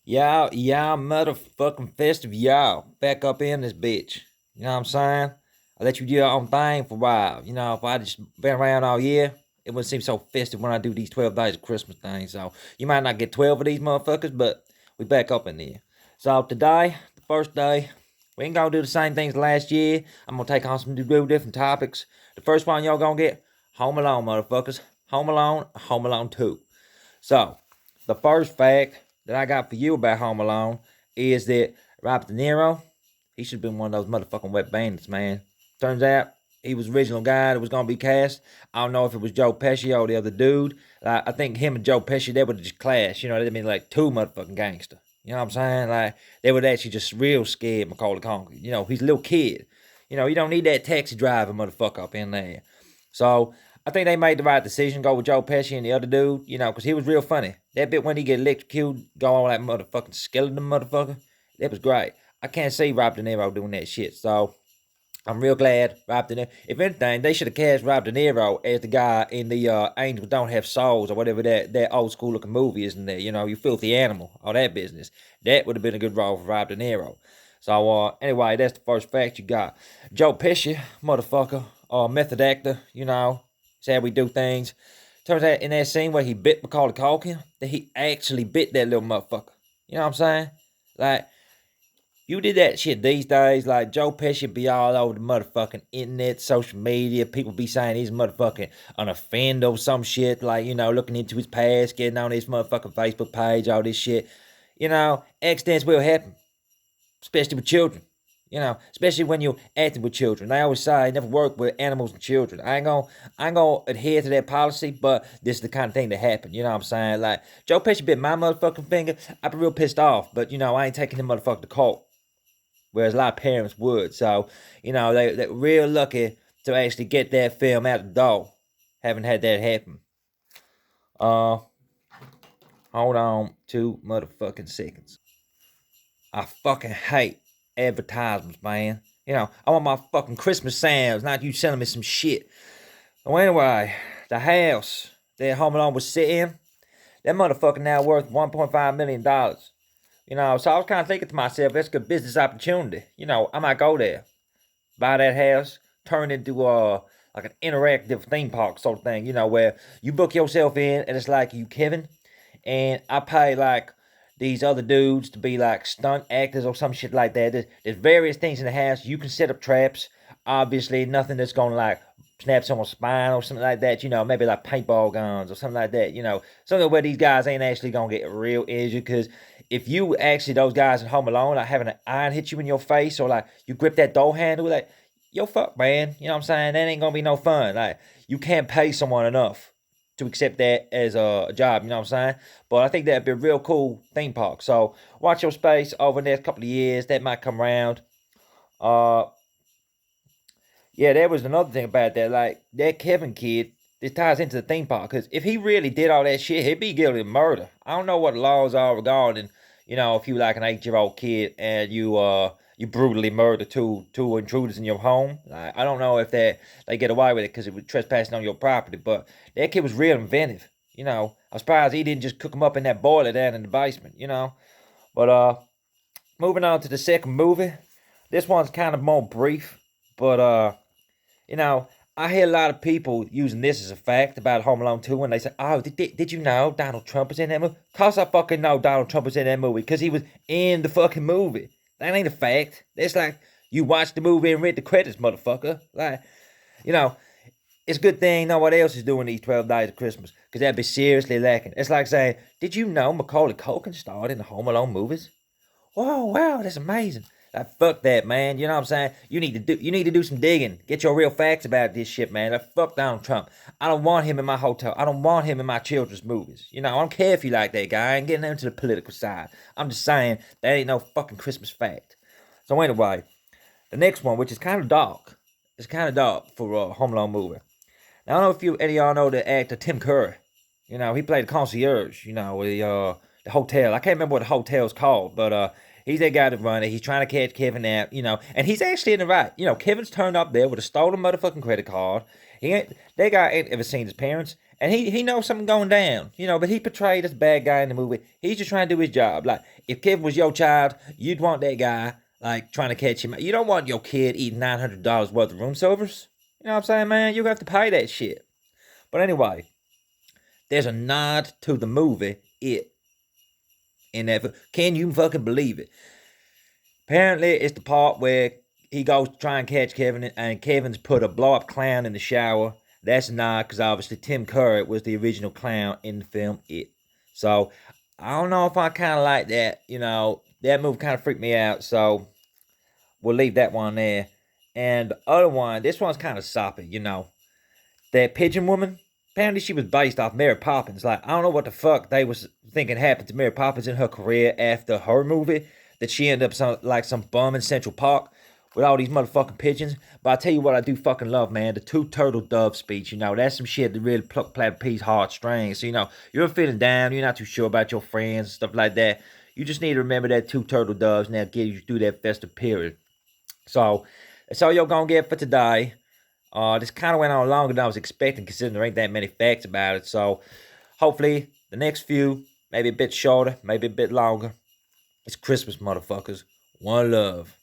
Y'all motherfucking festive, y'all. Back up in this bitch. You know what I'm saying? I let you do your own thing for a while. You know, if I just been around all year, it wouldn't seem so festive when I do these 12 days of Christmas things. So you might not get 12 of these motherfuckers, but we back up in there. So today, the first day, we ain't gonna do the same things last year. I'm gonna take on some different topics. The first one y'all gonna get, Home Alone, motherfuckers. Home Alone 2. So, the first fact that I got for you about Home Alone is that Robert De Niro, he should have been one of those motherfucking wet bandits, man. Turns out he was the original guy that was gonna be cast. I don't know if it was Joe Pesci or the other dude. I think him and Joe Pesci, they would have just clashed. You know, they'd been like two motherfucking gangster. You know what I'm saying? Like they would actually just real scared Macaulay Culkin. You know, he's a little kid. You know, you don't need that taxi driver motherfucker up in there. So I think they made the right decision, go with Joe Pesci and the other dude, you know, because he was real funny. That bit when he get electrocuted, go on that motherfucking skeleton motherfucker, that was great. I can't see Rob De Niro doing that shit, so I'm real glad Rob De Niro. If anything, they should have cast Rob De Niro as the guy in the Angels Don't Have Souls or whatever that old school looking movie is in there. You know, you filthy animal, all that business. That would have been a good role for Rob De Niro. So anyway, that's the first fact you got. Joe Pesci, motherfucker, method actor. You know, it's how we do things. Turns out in that scene where he bit Macaulay Culkin, that he actually bit that little motherfucker. You know what I'm saying? Like you did that shit these days, like Joe Pesci be all over the motherfucking internet, social media. People be saying he's motherfucking an offender or some shit, like, you know, looking into his past, getting on his motherfucking Facebook page, all this shit. You know, accidents will happen, especially with children. You know, especially when you're acting with children. I always say I never work with animals and children. I ain't gonna adhere to that policy, but this is the kind of thing that happened. You know what I'm saying? Like Joe Pesci bit my motherfucking finger, I'd be real pissed off. But you know, I ain't taking the motherfucker to court, whereas a lot of parents would. So, you know, they're real lucky to actually get that film out the door. Haven't had that happen. Uh, Hold on 2 motherfucking seconds. I fucking hate advertisements, man. You know, I want my fucking Christmas sounds, not you selling me some shit. So anyway, the house that Home Alone was sitting in, that motherfucker now worth $1.5 million. You know, so I was kind of thinking to myself, that's a good business opportunity. You know, I might go there, buy that house, turn it into like an interactive theme park sort of thing. You know, where you book yourself in, and it's like you Kevin, and I pay like these other dudes to be like stunt actors or some shit like that. There's various things in the house. You can set up traps. Obviously, nothing that's gonna like snap someone's spine or something like that. You know, maybe like paintball guns or something like that. You know, something where these guys ain't actually gonna get real injured. Because if you actually those guys at Home Alone, like having an iron hit you in your face or like you grip that door handle, like yo fuck man, you know what I'm saying? That ain't gonna be no fun. Like you can't pay someone enough to accept that as a job, you know what I'm saying? But I think that'd be a real cool theme park. So watch your space over the next couple of years. That might come around. Uh yeah, there was another thing about that. Like that Kevin kid, this ties into the theme park. Cause if he really did all that shit, he'd be guilty of murder. I don't know what the laws are regarding, you know, if you like an 8 year old kid and you brutally murder two intruders in your home. I don't know if that they get away with it because it was trespassing on your property. But that kid was real inventive. You know, I'm surprised he didn't just cook him up in that boiler down in the basement. You know, but moving on to the second movie. This one's kind of more brief, but you know, I hear a lot of people using this as a fact about Home Alone 2 when they say, oh, did you know Donald Trump was in that movie? Of course I fucking know Donald Trump was in that movie because he was in the fucking movie. That ain't a fact. That's like you watched the movie and read the credits, motherfucker. Like, you know, it's a good thing nobody else is doing these 12 days of Christmas because that'd be seriously lacking. It's like saying, did you know Macaulay Culkin starred in the Home Alone movies? Whoa, wow, that's amazing. Like, fuck that, man. You know what I'm saying? You need to do some digging. Get your real facts about this shit, man. Like, fuck Donald Trump. I don't want him in my hotel. I don't want him in my children's movies. You know, I don't care if you like that guy. I ain't getting into the political side. I'm just saying that ain't no fucking Christmas fact. So anyway, the next one, which is kind of dark. It's kind of dark for a Home Alone movie. Now, I don't know if any of y'all know the actor Tim Curry. You know, he played the concierge, you know, the hotel. I can't remember what the hotel's called, but he's that guy to run it. He's trying to catch Kevin out, you know, and he's actually in the right. You know, Kevin's turned up there with a stolen motherfucking credit card. That guy ain't ever seen his parents, And he knows something going down, you know, but he portrayed as a bad guy in the movie. He's just trying to do his job. Like, if Kevin was your child, you'd want that guy, like, trying to catch him. You don't want your kid eating $900 worth of room service. You know what I'm saying, man? You have to pay that shit. But anyway, there's a nod to the movie, It. In that, can you fucking believe it? Apparently, it's the part where he goes to try and catch Kevin, and Kevin's put a blow up clown in the shower. That's not because obviously Tim Curry was the original clown in the film It. So I don't know if I kind of like that. You know, that movie kind of freaked me out. So we'll leave that one there. And the other one, this one's kind of soppy. You know, that pigeon woman. Apparently, she was based off Mary Poppins. Like, I don't know what the fuck they was thinking happened to Mary Poppins in her career after her movie, that she ended up some bum in Central Park with all these motherfucking pigeons. But I tell you what, I do fucking love, man, the two turtle dove speech. You know, that's some shit that really pluck Plaid P's heartstrings. So, you know, you're feeling down, you're not too sure about your friends, stuff like that. You just need to remember that two turtle doves, and that'll get you through that festive period. So that's all y'all gonna get for today. This kind of went on longer than I was expecting, considering there ain't that many facts about it. So hopefully the next few, maybe a bit shorter, maybe a bit longer. It's Christmas, motherfuckers. One love.